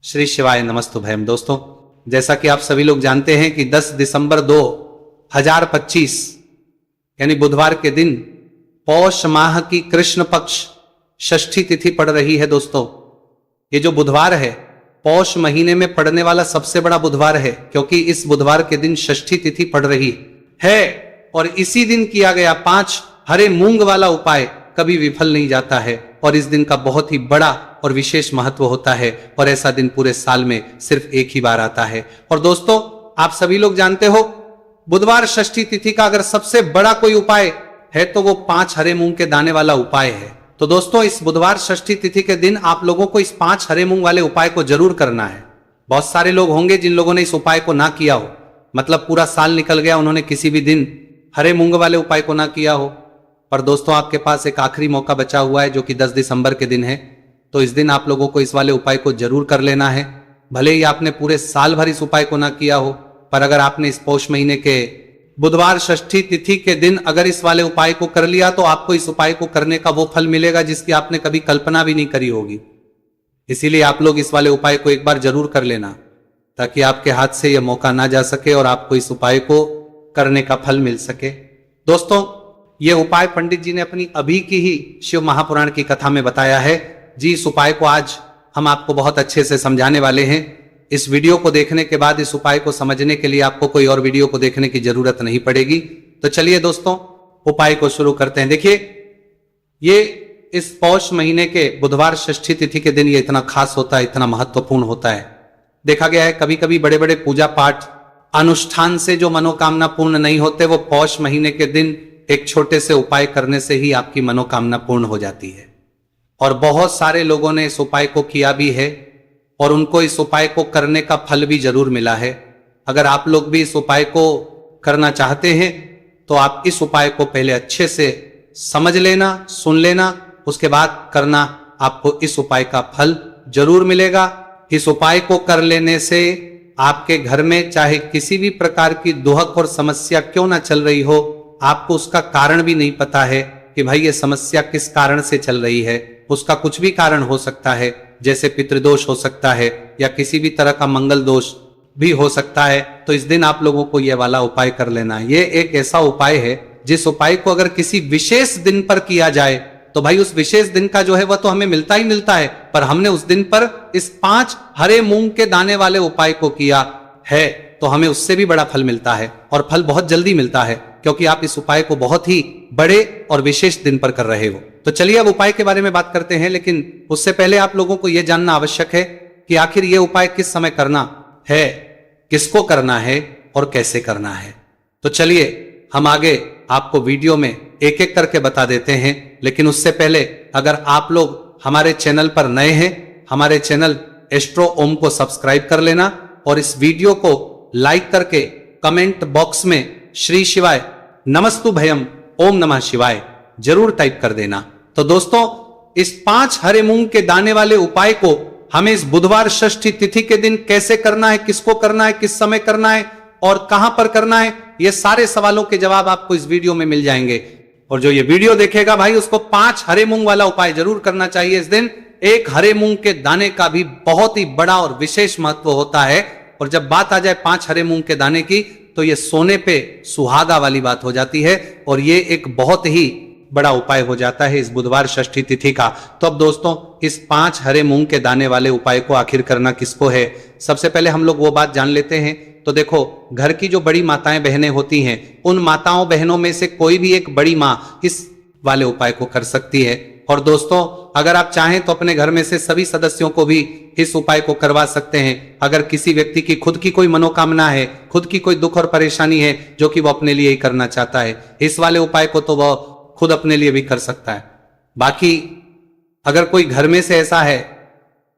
श्री शिवाय नमस्तुभयम। दोस्तों, जैसा कि आप सभी लोग जानते हैं कि 10 दिसंबर 2025 यानी बुधवार के दिन पौष माह की कृष्ण पक्ष षष्ठी तिथि पड़ रही है। दोस्तों, ये जो बुधवार है पौष महीने में पड़ने वाला सबसे बड़ा बुधवार है, क्योंकि इस बुधवार के दिन षष्ठी तिथि पड़ रही है और इसी दिन किया गया 5 हरे मूंग वाला उपाय कभी विफल नहीं जाता है और इस दिन का बहुत ही बड़ा और विशेष महत्व होता है और ऐसा दिन पूरे साल में सिर्फ एक ही बार आता है। और दोस्तों, आप सभी लोग जानते हो बुधवार षष्ठी तिथि का अगर सबसे बड़ा कोई उपाय है तो वो 5 हरे मूंग के दाने वाला उपाय है। तो दोस्तों, इस बुधवार षष्ठी तिथि के दिन आप लोगों को इस 5 हरे मूंग वाले उपाय को जरूर करना है। बहुत सारे लोग होंगे जिन लोगों ने इस उपाय को ना किया हो, मतलब पूरा साल निकल गया, उन्होंने किसी भी दिन हरे मूंग वाले उपाय को ना किया हो। पर दोस्तों, आपके पास एक आखिरी मौका बचा हुआ है जो कि 10 दिसंबर के दिन है। तो इस दिन आप लोगों को इस वाले उपाय को जरूर कर लेना है। भले ही आपने पूरे साल भर इस उपाय को ना किया हो, पर अगर आपने इस पौष महीने के बुधवार षष्ठी तिथि के दिन अगर इस वाले उपाय को कर लिया तो आपको इस उपाय को करने का वो फल मिलेगा जिसकी आपने कभी कल्पना भी नहीं करी होगी। इसीलिए आप लोग इस वाले उपाय को एक बार जरूर कर लेना, ताकि आपके हाथ से यह मौका ना जा सके और आपको इस उपाय को करने का फल मिल सके। दोस्तों, यह उपाय पंडित जी ने अपनी अभी की ही शिव महापुराण की कथा में बताया है जी। इस उपाय को आज हम आपको बहुत अच्छे से समझाने वाले हैं। इस वीडियो को देखने के बाद इस उपाय को समझने के लिए आपको कोई और वीडियो को देखने की जरूरत नहीं पड़ेगी। तो चलिए दोस्तों, उपाय को शुरू करते हैं। देखिए, ये इस पौष महीने के बुधवार षष्ठी तिथि के दिन ये इतना खास होता है, इतना महत्वपूर्ण होता है। देखा गया है कभी कभी बड़े बड़े पूजा पाठ अनुष्ठान से जो मनोकामना पूर्ण नहीं होते, वो पौष महीने के दिन एक छोटे से उपाय करने से ही आपकी मनोकामना पूर्ण हो जाती है। और बहुत सारे लोगों ने इस उपाय को किया भी है और उनको इस उपाय को करने का फल भी जरूर मिला है। अगर आप लोग भी इस उपाय को करना चाहते हैं तो आप इस उपाय को पहले अच्छे से समझ लेना, सुन लेना, उसके बाद करना। आपको इस उपाय का फल जरूर मिलेगा। इस उपाय को कर लेने से आपके घर में चाहे किसी भी प्रकार की दुहक और समस्या क्यों ना चल रही हो, आपको उसका कारण भी नहीं पता है कि भाई ये समस्या किस कारण से चल रही है। उसका कुछ भी कारण हो सकता है, जैसे पितृदोष हो सकता है या किसी भी तरह का मंगल दोष भी हो सकता है। तो इस दिन आप लोगों को यह वाला उपाय कर लेना है। ये एक ऐसा उपाय है जिस उपाय को अगर किसी विशेष दिन पर किया जाए तो भाई उस विशेष दिन का जो है वह तो हमें मिलता ही मिलता है, पर हमने उस दिन पर इस 5 हरे मूंग के दाने वाले उपाय को किया है तो हमें उससे भी बड़ा फल मिलता है और फल बहुत जल्दी मिलता है, क्योंकि आप इस उपाय को बहुत ही बड़े और विशेष दिन पर कर रहे हो। तो चलिए अब उपाय के बारे में बात करते हैं, लेकिन उससे पहले आप लोगों को यह जानना आवश्यक है कि आखिर यह उपाय किस समय करना है, किसको करना है और कैसे करना है। तो चलिए हम आगे आपको वीडियो में एक एक करके बता देते हैं। लेकिन उससे पहले अगर आप लोग हमारे चैनल पर नए हैं, हमारे चैनल एस्ट्रो ओम को सब्सक्राइब कर लेना और इस वीडियो को लाइक करके कमेंट बॉक्स में श्री शिवाय नमस्तुभयम ओम नमः शिवाय जरूर टाइप कर देना। तो दोस्तों, इस 5 हरे मूंग के दाने वाले उपाय को हमें इस बुधवार षष्ठी तिथि के दिन कैसे करना है, किसको करना है, किस समय करना है और कहां पर करना है, ये सारे सवालों के जवाब आपको इस वीडियो में मिल जाएंगे। और जो ये वीडियो देखेगा भाई, उसको 5 हरे मूंग वाला उपाय जरूर करना चाहिए। इस दिन एक हरे मूंग के दाने का भी बहुत ही बड़ा और विशेष महत्व होता है। और जब बात आ जाए 5 हरे मूंग के दाने की तो ये सोने पे सुहागा वाली बात हो जाती है और ये एक बहुत ही बड़ा उपाय हो जाता है इस बुधवार षष्ठी तिथि का। तो अब दोस्तों, इस 5 हरे मूंग के दाने वाले उपाय को आखिर करना किसको है, सबसे पहले हम लोग वो बात जान लेते हैं। तो देखो, घर की जो बड़ी माताएं बहनें होती हैं, उन माताओं बहनों में से कोई भी एक बड़ी मां इस वाले उपाय को कर सकती है। और दोस्तों, अगर आप चाहें तो अपने घर में से सभी सदस्यों को भी इस उपाय को करवा सकते हैं। अगर किसी व्यक्ति की खुद की कोई मनोकामना है, खुद की कोई दुख और परेशानी है जो कि वो अपने लिए ही करना चाहता है, इस वाले उपाय को तो वह खुद अपने लिए भी कर सकता है। बाकी अगर कोई घर में से ऐसा है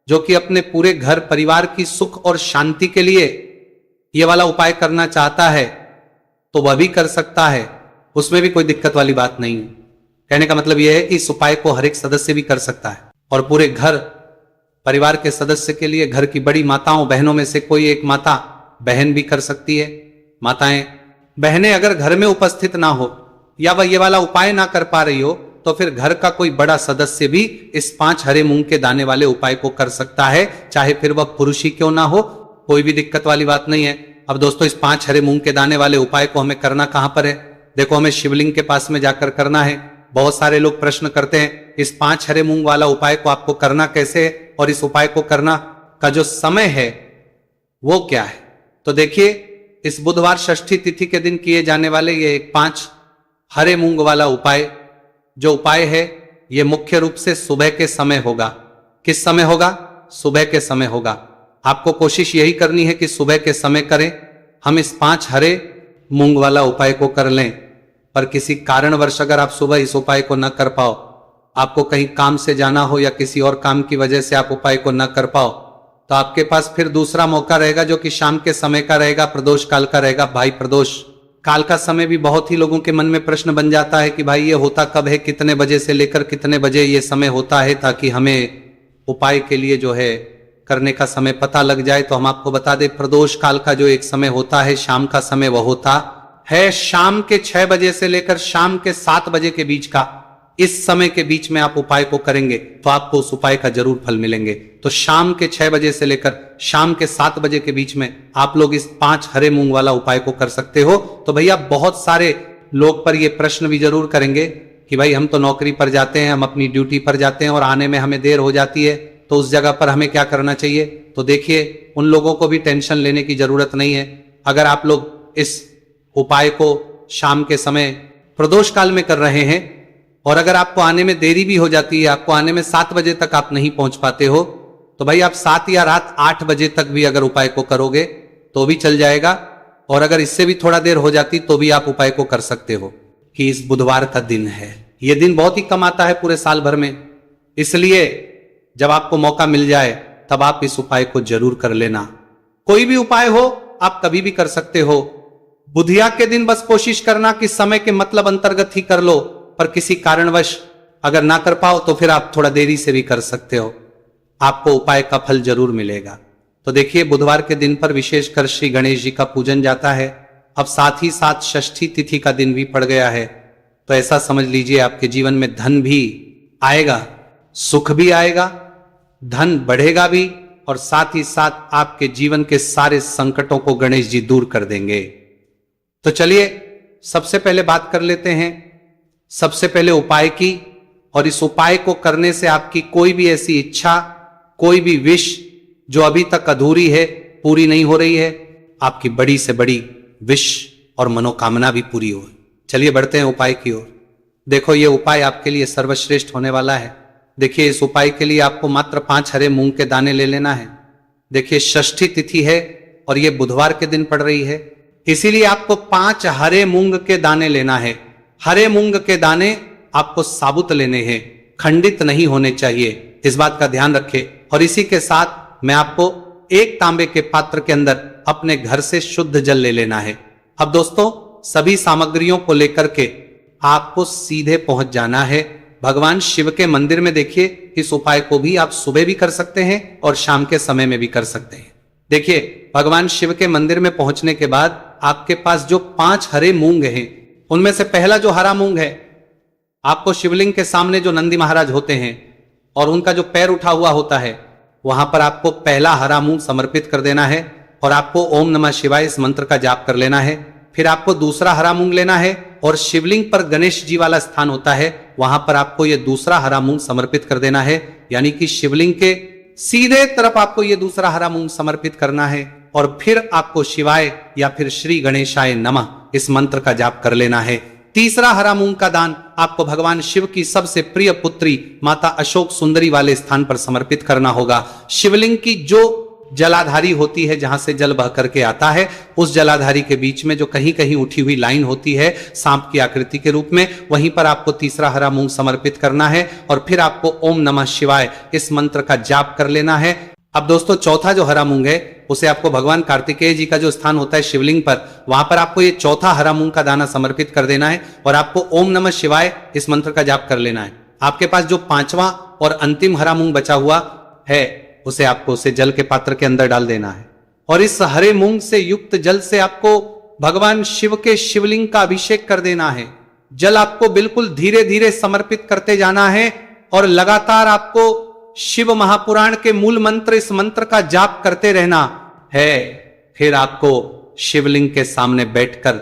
जो कि अपने पूरे घर परिवार की सुख और शांति के लिए यह वाला उपाय करना चाहता है तो वह भी कर सकता है, उसमें भी कोई दिक्कत वाली बात नहीं है। कहने का मतलब यह है कि इस उपाय को हर एक सदस्य भी कर सकता है और पूरे घर परिवार के सदस्य के लिए घर की बड़ी माताओं बहनों में से कोई एक माता बहन भी कर सकती है। माताएं बहनें अगर घर में उपस्थित ना हो या वह ये वाला उपाय ना कर पा रही हो तो फिर घर का कोई बड़ा सदस्य भी इस 5 हरे मूंग के दाने वाले उपाय को कर सकता है, चाहे फिर वह पुरुष ही क्यों ना हो, कोई भी दिक्कत वाली बात नहीं है। अब दोस्तों, इस 5 हरे मूंग के दाने वाले उपाय को हमें करना कहां पर है? देखो, हमें शिवलिंग के पास में जाकर करना है। बहुत सारे लोग प्रश्न करते हैं इस 5 हरे मूंग वाला उपाय को आपको करना कैसे है, और इस उपाय को करना का जो समय है वो क्या है। तो देखिए, इस बुधवार षष्ठी तिथि के दिन किए जाने वाले ये 5 हरे मूंग वाला उपाय, जो उपाय है ये मुख्य रूप से सुबह के समय होगा। किस समय होगा? सुबह के समय होगा। आपको कोशिश यही करनी है कि सुबह के समय करें। हम इस 5 हरे मूंग वाला उपाय को कर लें, पर किसी कारणवश अगर आप सुबह इस उपाय को न कर पाओ, आपको कहीं काम से जाना हो या किसी और काम की वजह से आप उपाय को न कर पाओ, तो आपके पास फिर दूसरा मौका रहेगा जो कि शाम के समय का रहेगा, प्रदोष काल का रहेगा। भाई, प्रदोष काल का समय भी बहुत ही लोगों के मन में प्रश्न बन जाता है कि भाई ये होता कब है, कितने बजे से लेकर कितने बजे ये समय होता है, ताकि हमें उपाय के लिए जो है करने का समय पता लग जाए। तो हम आपको बता दें, प्रदोष काल का जो एक समय होता है, शाम का समय, वह होता है शाम के 6 बजे से लेकर शाम के 7 बजे के बीच का। इस समय के बीच में आप उपाय को करेंगे तो आपको उस उपाय का जरूर फल मिलेंगे। तो शाम के 6 बजे से लेकर शाम के 7 बजे के बीच में आप लोग इस 5 हरे मूंग वाला उपाय को कर सकते हो। तो भैया, बहुत सारे लोग पर ये प्रश्न भी जरूर करेंगे कि भाई हम तो नौकरी पर जाते हैं, हम अपनी ड्यूटी पर जाते हैं और आने में हमें देर हो जाती है, तो उस जगह पर हमें क्या करना चाहिए। तो देखिए, उन लोगों को भी टेंशन लेने की जरूरत नहीं है। अगर आप लोग इस उपाय को शाम के समय प्रदोष काल में कर रहे हैं और अगर आपको आने में देरी भी हो जाती है, आपको आने में 7 बजे तक आप नहीं पहुंच पाते हो, तो भाई आप 7 या रात 8 बजे तक भी अगर उपाय को करोगे तो भी चल जाएगा। और अगर इससे भी थोड़ा देर हो जाती तो भी आप उपाय को कर सकते हो। कि इस बुधवार का दिन है, यह दिन बहुत ही कम आता है पूरे साल भर में, इसलिए जब आपको मौका मिल जाए तब आप इस उपाय को जरूर कर लेना। कोई भी उपाय हो आप कभी भी कर सकते हो। बुधिया के दिन बस कोशिश करना कि समय के मतलब अंतर्गत ही कर लो, पर किसी कारणवश अगर ना कर पाओ तो फिर आप थोड़ा देरी से भी कर सकते हो, आपको उपाय का फल जरूर मिलेगा। तो देखिए, बुधवार के दिन पर विशेषकर श्री गणेश जी का पूजन जाता है। अब साथ ही साथ षष्ठी तिथि का दिन भी पड़ गया है, तो ऐसा समझ लीजिए आपके जीवन में धन भी आएगा, सुख भी आएगा, धन बढ़ेगा भी, और साथ ही साथ आपके जीवन के सारे संकटों को गणेश जी दूर कर देंगे। तो चलिए, सबसे पहले बात कर लेते हैं सबसे पहले उपाय की। और इस उपाय को करने से आपकी कोई भी ऐसी इच्छा, कोई भी विश जो अभी तक अधूरी है, पूरी नहीं हो रही है, आपकी बड़ी से बड़ी विश और मनोकामना भी पूरी हो। चलिए बढ़ते हैं उपाय की ओर। देखो, ये उपाय आपके लिए सर्वश्रेष्ठ होने वाला है। देखिए, इस उपाय के लिए आपको मात्र 5 हरे मूंग के दाने ले लेना है। देखिए, षष्ठी तिथि है और ये बुधवार के दिन पड़ रही है, इसीलिए आपको 5 हरे मूंग के दाने लेना है। हरे मूंग के दाने आपको साबुत लेने हैं, खंडित नहीं होने चाहिए, इस बात का ध्यान रखें। और इसी के साथ मैं आपको एक तांबे के पात्र के अंदर अपने घर से शुद्ध जल ले लेना है। अब दोस्तों, सभी सामग्रियों को लेकर के आपको सीधे पहुंच जाना है भगवान शिव के मंदिर में। देखिए, इस उपाय को भी आप सुबह भी कर सकते हैं और शाम के समय में भी कर सकते हैं। देखिए, भगवान शिव के मंदिर में पहुंचने के बाद आपके पास जो 5 हरे मूंग हैं, उनमें से पहला जो हरा मूंग है, आपको शिवलिंग के सामने जो नंदी महाराज होते हैं और उनका जो पैर उठा हुआ होता है, वहां पर आपको पहला हरा मूंग समर्पित कर देना है और आपको ओम नमः शिवाय इस मंत्र का जाप कर लेना है। फिर आपको दूसरा हरा मूंग लेना है और शिवलिंग पर गणेश जी वाला स्थान होता है, वहां पर आपको यह दूसरा हरा मूंग समर्पित कर देना है। यानी कि शिवलिंग के सीधे तरफ आपको यह दूसरा हरा मूंग समर्पित करना है और फिर आपको शिवाय या फिर श्री गणेशाय नमः इस मंत्र का जाप कर लेना है। तीसरा हरा मूंग का दान आपको भगवान शिव की सबसे प्रिय पुत्री माता अशोक सुंदरी वाले स्थान पर समर्पित करना होगा। शिवलिंग की जो जलाधारी होती है, जहां से जल बह करके आता है, उस जलाधारी के बीच में जो कहीं कहीं उठी हुई लाइन होती है सांप की आकृति के रूप में, वहीं पर आपको तीसरा हरा मूंग समर्पित करना है और फिर आपको ओम नमः शिवाय इस मंत्र का जाप कर लेना है। अब दोस्तों, चौथा जो हरा मूंग है उसे आपको भगवान कार्तिकेय जी का जो स्थान होता है शिवलिंग पर, वहां पर आपको ये चौथा हरा मूंग का दाना समर्पित कर देना है और आपको ओम नमः शिवाय इस मंत्र का जाप कर लेना है। आपके पास जो 5वां और अंतिम हरा मूंग बचा हुआ है, उसे आपको उसे जल के पात्र के अंदर डाल देना है और इस हरे मूंग से युक्त जल से आपको भगवान शिव के शिवलिंग का अभिषेक कर देना है। जल आपको बिल्कुल धीरे धीरे समर्पित करते जाना है और लगातार आपको शिव महापुराण के मूल मंत्र, इस मंत्र का जाप करते रहना है। फिर आपको शिवलिंग के सामने बैठकर,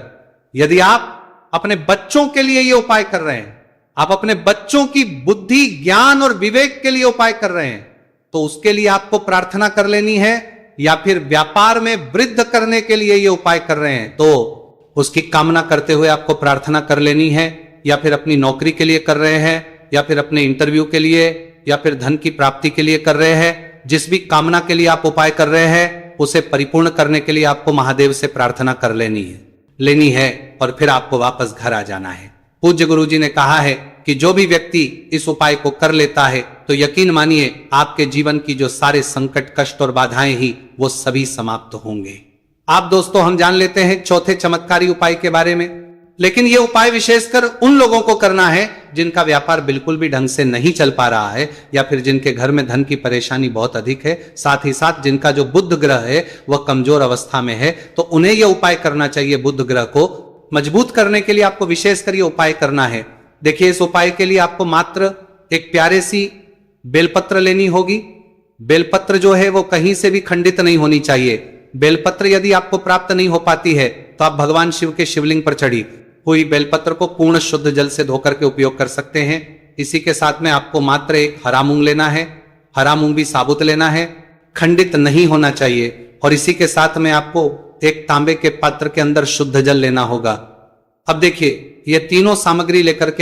यदि आप अपने बच्चों के लिए ये उपाय कर रहे हैं, आप अपने बच्चों की बुद्धि, ज्ञान और विवेक के लिए उपाय कर रहे हैं, तो उसके लिए आपको प्रार्थना कर लेनी है, या फिर व्यापार में वृद्धि करने के लिए ये उपाय कर रहे हैं तो उसकी कामना करते हुए आपको प्रार्थना कर लेनी है, या फिर अपनी नौकरी के लिए कर रहे हैं, या फिर अपने इंटरव्यू के लिए, या फिर धन की प्राप्ति के लिए कर रहे हैं। जिस भी कामना के लिए आप उपाय कर रहे हैं उसे परिपूर्ण करने के लिए आपको महादेव से प्रार्थना कर लेनी है और फिर आपको वापस घर आ जाना है। पूज्य गुरु जी ने कहा है कि जो भी व्यक्ति इस उपाय को कर लेता है तो यकीन मानिए आपके जीवन की जो सारे संकट, कष्ट और बाधाएं ही वो सभी समाप्त होंगे। आप दोस्तों, हम जान लेते हैं चौथे चमत्कारी उपाय के बारे में, लेकिन यह उपाय विशेषकर उन लोगों को करना है जिनका व्यापार बिल्कुल भी ढंग से नहीं चल पा रहा है, या फिर जिनके घर में धन की परेशानी बहुत अधिक है, साथ ही साथ जिनका जो बुध ग्रह है वह कमजोर अवस्था में है, तो उन्हें यह उपाय करना चाहिए। बुध ग्रह को मजबूत करने के लिए आपको विशेषकर यह उपाय करना है। देखिए, इस उपाय के लिए आपको मात्र एक प्यारे सी बेलपत्र लेनी होगी। बेलपत्र जो है वो कहीं से भी खंडित नहीं होनी चाहिए। बेलपत्र यदि आपको प्राप्त नहीं हो पाती है तो आप भगवान शिव के शिवलिंग पर चढ़ी हुई बेलपत्र को पूर्ण शुद्ध जल से धोकर के उपयोग कर सकते हैं। इसी के साथ में आपको मात्र एक हरा मूंग लेना है। हरा मूंग भी साबुत लेना है, खंडित नहीं होना चाहिए। और इसी के साथ में आपको एक तांबे के पात्र के अंदर शुद्ध जल लेना होगा। अब देखिए, ये तीनों सामग्री लेकर के